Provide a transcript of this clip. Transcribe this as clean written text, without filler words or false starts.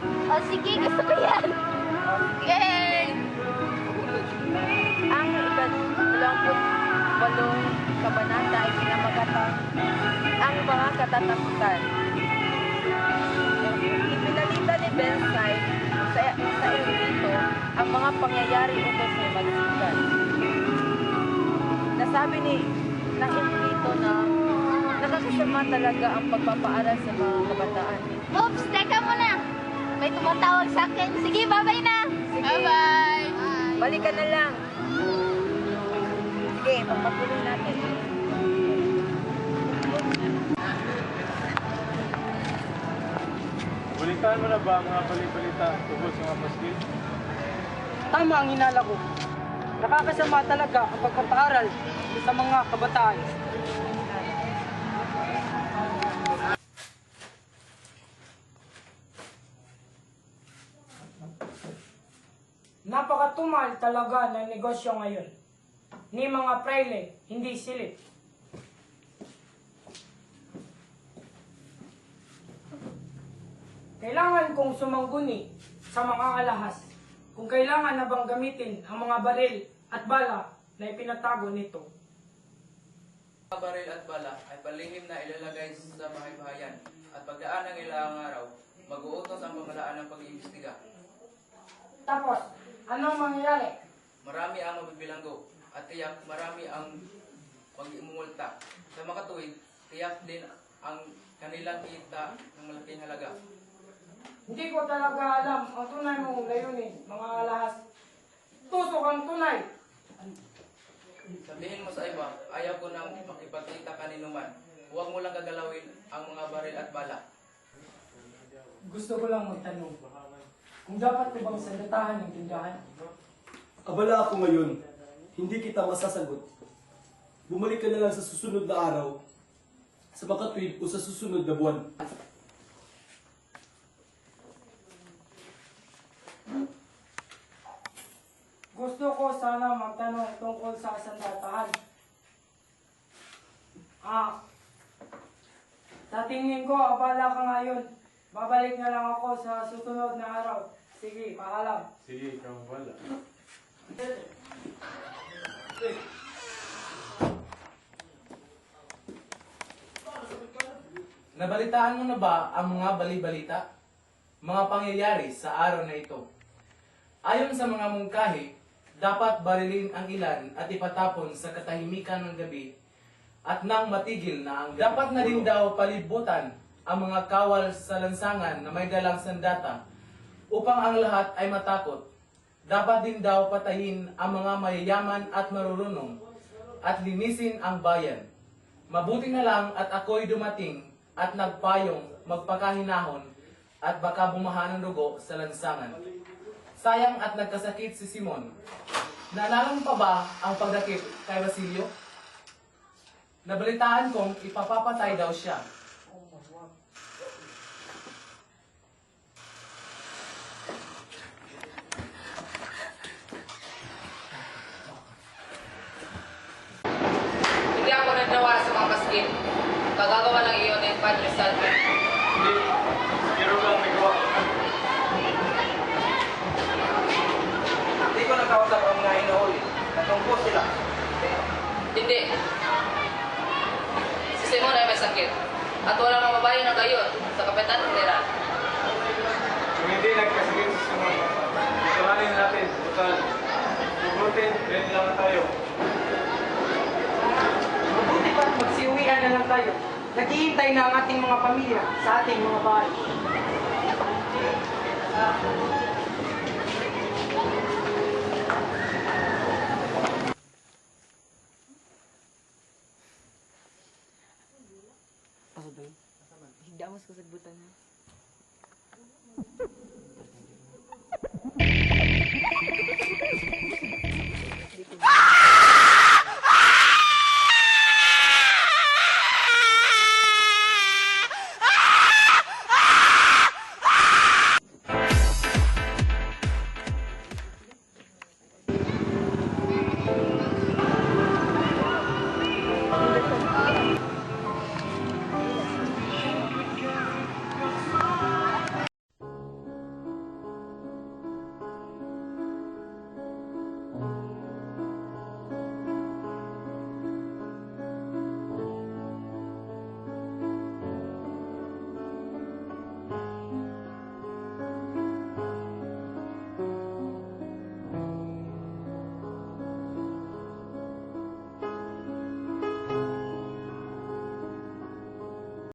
O sige, gusto ko yan. Yay! Ang ika-28 kabanata ay pinamagatang ang mga katatakutan. Ipinalita ni Bensai sa erudito ang mga pangyayari ukol sa magsikan. Nasabi ng erudito na nakakasama talaga ang pagpapaaral sa mga kabataan. Oops, teka muna. May tumatawag sa akin. Sige, bye-bye na. Sige. Bye-bye. Balikan na lang. Sige, pagpatuloy natin. Balitaan mo na ba ang mga balita tungkol sa mga paskil? Tama ang hinala ko. Nakakasama talaga ang pagpapaaral sa mga kabataan. Napakatumal talaga ng negosyo ngayon. Ni mga praile, hindi silip. Kailangan kong sumangguni sa mga alahas kung kailangan na bang gamitin ang mga baril at bala na ipinatago nito. Ang baril at bala ay palihim na ilalagay sa bahay-bahayan at pagdaan ng ilang araw, mag-uutos ang pamahalaan ng pag-iimbestiga. Tapos, anong mangyayari? Marami ang mabibilanggo at tiyak marami ang mag-imumulta. Sa makatuwid, tiyak din ang kanilang kita ng malaking halaga. Hindi ko talaga alam ang tunay mong layunin, mga alahas. Tusok ang tunay. Sabihin mo sa iba, ayaw ko nang makipagkita kanino man. Huwag mo lang gagalawin ang mga baril at bala. Gusto ko lang magtanong, kung dapat ko bang salatahan ng tindahan? Abala ako ngayon. Hindi kita masasagot. Bumalik ka na lang sa susunod na araw, sa makatwid o sa susunod na buwan. Gusto ko sana magtanong tungkol sa sandatahan. Sa tingin ko, abala ka ngayon. Babalik na lang ako sa susunod na araw. Sige, paalam. Sige, ikaw wala. Nabalitaan mo na ba ang mga bali-balita? Mga pangyayari sa araw na ito. Ayon sa mga mungkahi, dapat barilin ang ilan at ipatapon sa katahimikan ng gabi at nang matigil na ang dapat na din daw palibutan ang mga kawal sa lansangan na may dalang sandata upang ang lahat ay matakot. Dapat din daw patayin ang mga mayayaman at marurunong at linisin ang bayan. Mabuti na lang at ako'y dumating at nagpayong magpakahinahon at baka bumaha ng dugo sa lansangan. Sayang at nagkasakit si Simon. Naalala mo pa ba ang pagdakip kay Basilio? Nabalitaan kong ipapapatay daw siya. Hindi ako nagnawa sa mga paskin. Pagagawa lang iyon ng Padre Salve. Hindi. Pero lang may gawa. Hindi ko nakausap ang mga inuuli. Natungkol sila. Hindi. Si Simon ay may sakit. At walang mamabayo na gayon sa Kapitan General. Kung hindi nagkasakit sa Simon, ituhanin natin. Total. Tugutin, rin lang tayo. Mabuti pa magsiuwian na lang tayo. Naghihintay na ang ating mga pamilya sa ating mga bahay. Higdamos ko sa butan.